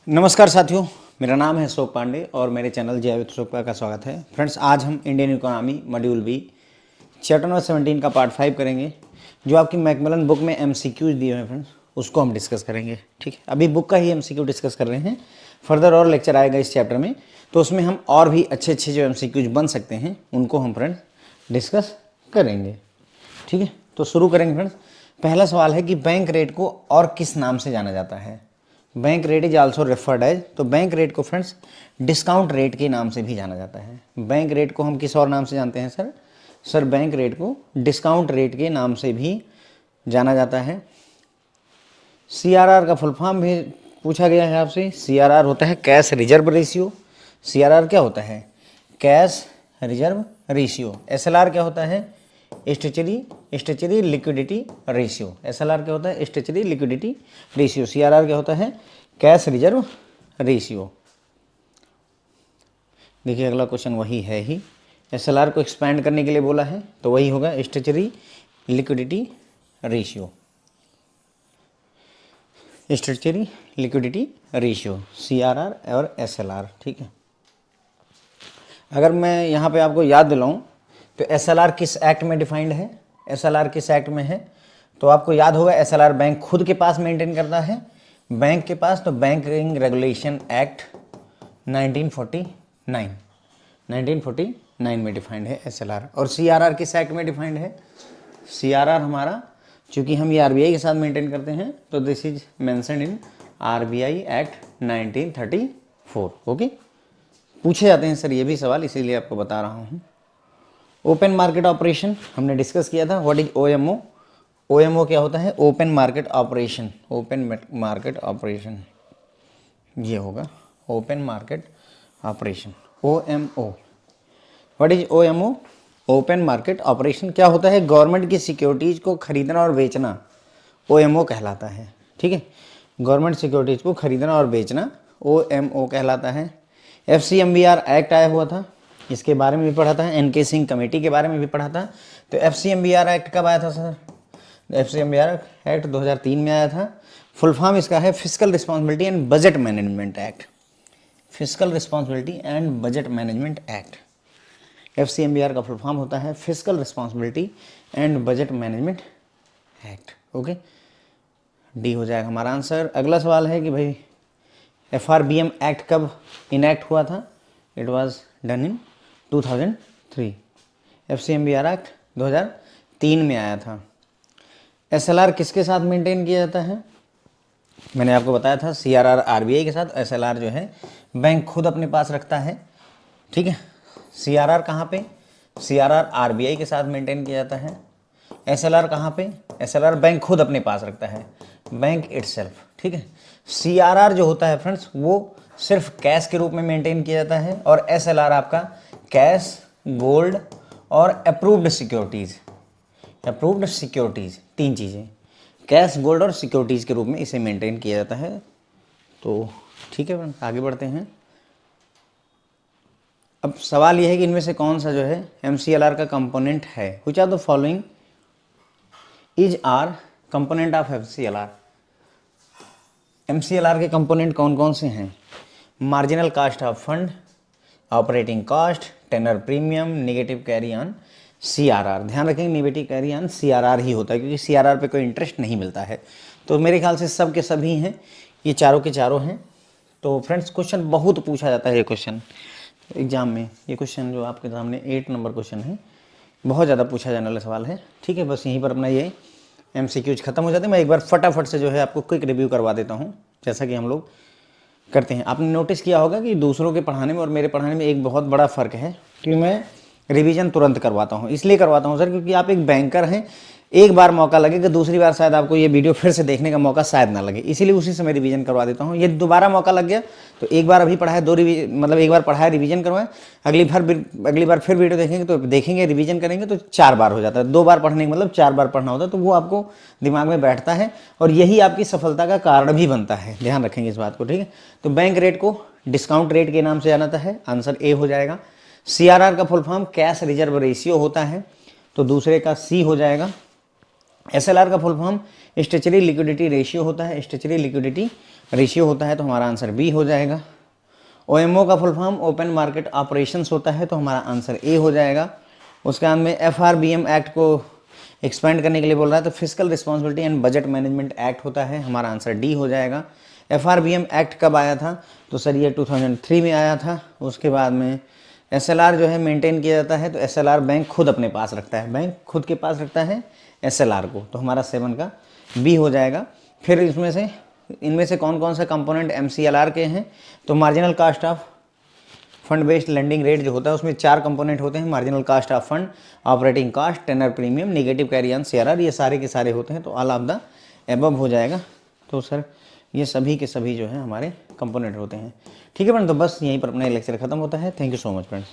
नमस्कार साथियों, मेरा नाम है अशोक पांडे और मेरे चैनल जय विद अशोक का स्वागत है। फ्रेंड्स, आज हम Indian economy module B chapter number 17 का पार्ट 5 करेंगे। जो आपकी मैकमिलन बुक में एमसीक्यूज दिए हुए हैं फ्रेंड्स, उसको हम डिस्कस करेंगे। ठीक है, अभी बुक का ही एमसीक्यू डिस्कस कर रहे हैं। फर्दर और लेक्चर आएगा इस चैप्टर में, तो उसमें हम और भी अच्छे अच्छे जो एमसीक्यूज बन सकते हैं उनको हम फ्रेंड्स डिस्कस करेंगे। ठीक है, तो शुरू करेंगे फ्रेंड्स। पहला सवाल है कि बैंक रेट को और किस नाम से जाना जाता है। Bank rate is also referred as, तो बैंक रेट को फ्रेंड्स डिस्काउंट रेट के नाम से भी जाना जाता है। बैंक रेट को हम किस और नाम से जानते हैं सर बैंक रेट को डिस्काउंट रेट के नाम से भी जाना जाता है। सीआरआर का फुल फॉर्म भी पूछा गया है आपसे। सीआरआर होता है कैश रिजर्व रेशियो। सीआरआर क्या होता है? Cash reserve ratio. एसएलआर क्या होता है? Statutory liquidity ratio. एसएलआर क्या होता है? Statutory liquidity ratio. सीआरआर क्या होता है? Cash reserve ratio. देखिए, अगला क्वेश्चन वही है ही। एसएलआर को एक्सपैंड करने के लिए बोला है, तो वही होगा statutory liquidity ratio. Statutory liquidity ratio, CRR और एसएलआर। ठीक है, अगर मैं यहाँ पे आपको याद दिलाऊं तो एसएलआर किस एक्ट में डिफाइंड है? एसएलआर किस एक्ट में है? तो आपको याद होगा, एसएलआर बैंक खुद के पास मेंटेन करता है, बैंक के पास। तो बैंकिंग रेगुलेशन एक्ट 1949 में डिफाइंड है एसएलआर। और सीआरआर किस एक्ट में डिफाइंड है? सीआरआर हमारा, चूंकि हम ये आरबीआई के साथ मेंटेन करते हैं, तो this is mentioned in RBI act 1934। Okay, पूछे जाते हैं सर ये भी सवाल, इसीलिए आपको बता रहा हूँ। ओपन मार्केट ऑपरेशन हमने डिस्कस किया था। What is OMO? ओएमओ क्या होता है? Open market operation. Open market operation ये होगा open market operation, OMO. What is OMO? Open market operation क्या होता है? गवर्नमेंट की सिक्योरिटीज को खरीदना और बेचना ओएमओ कहलाता है। ठीक है, गवर्नमेंट सिक्योरिटीज को खरीदना और बेचना ओएमओ कहलाता है। एफसीएमबीआर एक्ट आया हुआ था, इसके बारे में भी पढ़ा था। एनके सिंह कमेटी के बारे में भी पढ़ा था। तो एफसीएमबीआर एक्ट कब आया था सर? एफसीएमबीआर एक्ट 2003 में आया था। फुल फॉर्म इसका है physical responsibility and budget management act. Physical responsibility and budget management act. FCMBR का फुल फॉर्म होता है physical responsibility and budget management act. Okay, D हो जाएगा हमारा आंसर। अगला सवाल है कि भाई एफआरबीएम एक्ट कब इनैक्ट हुआ था? It was done in 2003। FCMBR act 2003 में आया था। एसएलआर किसके साथ मेंटेन किया जाता है? मैंने आपको बताया था सीआरआर आरबीआई के साथ, एसएलआर जो है बैंक खुद अपने पास रखता है। ठीक है, सीआरआर कहाँ पे? सीआरआर आरबीआई के साथ मेंटेन किया जाता है। एसएलआर कहाँ पे? एसएलआर बैंक खुद अपने पास रखता है, बैंक इटसेल्फ। ठीक है, सीआरआर जो होता है फ्रेंड्स वो सिर्फ कैश के रूप में मेंटेन किया जाता है, और एसएलआर आपका कैश, गोल्ड और अप्रूव्ड सिक्योरिटीज। अप्रूव्ड सिक्योरिटीज, तीन चीज़ें, कैश, गोल्ड और सिक्योरिटीज के रूप में इसे मेंटेन किया जाता है। तो ठीक है फ्रेंड्स, आगे बढ़ते हैं। अब सवाल यह है कि इनमें से कौन सा जो है एमसीएलआर का कंपोनेंट है? Which are the following is are component of MCLR. MCLR के कंपोनेंट कौन कौन से हैं? Marginal cost of fund, operating cost, tenor premium, negative carry on CRR. ध्यान रखेंगे नेगेटिव कैरी ऑन सीआरआर ही होता है, क्योंकि सीआरआर पे कोई इंटरेस्ट नहीं मिलता है। तो मेरे ख्याल से सब के सभी हैं, ये चारों के चारों हैं। तो फ्रेंड्स, क्वेश्चन बहुत पूछा जाता है ये क्वेश्चन एग्जाम में। ये क्वेश्चन जो आपके सामने 8 नंबर क्वेश्चन है, बहुत ज़्यादा पूछा जाने वाला सवाल है। ठीक है, बस यहीं पर अपना ये एमसीक्यूज खत्म हो जाते हैं। मैं एक बार फटाफट से जो है आपको क्विक रिव्यू करवा देता हूँ, जैसा कि हम लोग करते हैं। आपने नोटिस किया होगा कि दूसरों के पढ़ाने में और मेरे पढ़ाने में एक बहुत बड़ा फ़र्क है कि मैं रिवीजन तुरंत करवाता हूँ। इसलिए करवाता हूँ सर, क्योंकि आप एक बैंकर हैं, एक बार मौका लगे कि दूसरी बार शायद आपको ये वीडियो फिर से देखने का मौका शायद ना लगे, इसीलिए उसी समय रिवीजन करवा देता हूँ। ये दोबारा मौका लग गया तो एक बार अभी पढ़ाया, मतलब एक बार पढ़ाया, रिवीजन करवाएं, अगली बार फिर वीडियो देखेंगे तो देखेंगे, रिवीजन करेंगे तो 4 बार हो जाता है। 2 बार पढ़ने का मतलब 4 बार पढ़ना होता है, तो वो आपको दिमाग में बैठता है और यही आपकी सफलता का कारण भी बनता है। ध्यान रखेंगे इस बात को। ठीक है, तो बैंक रेट को डिस्काउंट रेट के नाम से जाना है, आंसर ए हो जाएगा। सीआरआर का full form cash reserve ratio होता है, तो दूसरे का सी हो जाएगा। एसएलआर का full form statutory liquidity ratio होता है, स्टेचरी लिक्विडिटी रेशियो होता है तो हमारा आंसर बी हो जाएगा। OMO का full form open market operations होता है तो हमारा आंसर ए हो जाएगा। उसके बाद में FRBM एक्ट को एक्सपेंड करने के लिए बोल रहा है तो physical responsibility and budget management act होता है, हमारा आंसर डी हो जाएगा। FRBM एक्ट कब आया था? तो सर ये 2003 में आया था। उसके बाद में SLR जो है मेंटेन किया जाता है तो SLR बैंक खुद अपने पास रखता है, बैंक खुद के पास रखता है SLR को, तो हमारा 7 का बी हो जाएगा। फिर इनमें से कौन कौन सा कंपोनेंट MCLR के हैं? तो marginal cost of fund based lending rate जो होता है उसमें 4 कंपोनेंट होते हैं, marginal cost of fund, operating cost, tenor premium, negative carry on CRR, ये सारे के सारे होते हैं तो ऑल ऑफ द एबव हो जाएगा। तो सर ये सभी के सभी जो है हमारे कंपोनेंट होते हैं। ठीक है फ्रेंड, तो बस यहीं पर अपना लेक्चर खत्म होता है। Thank you so much friends.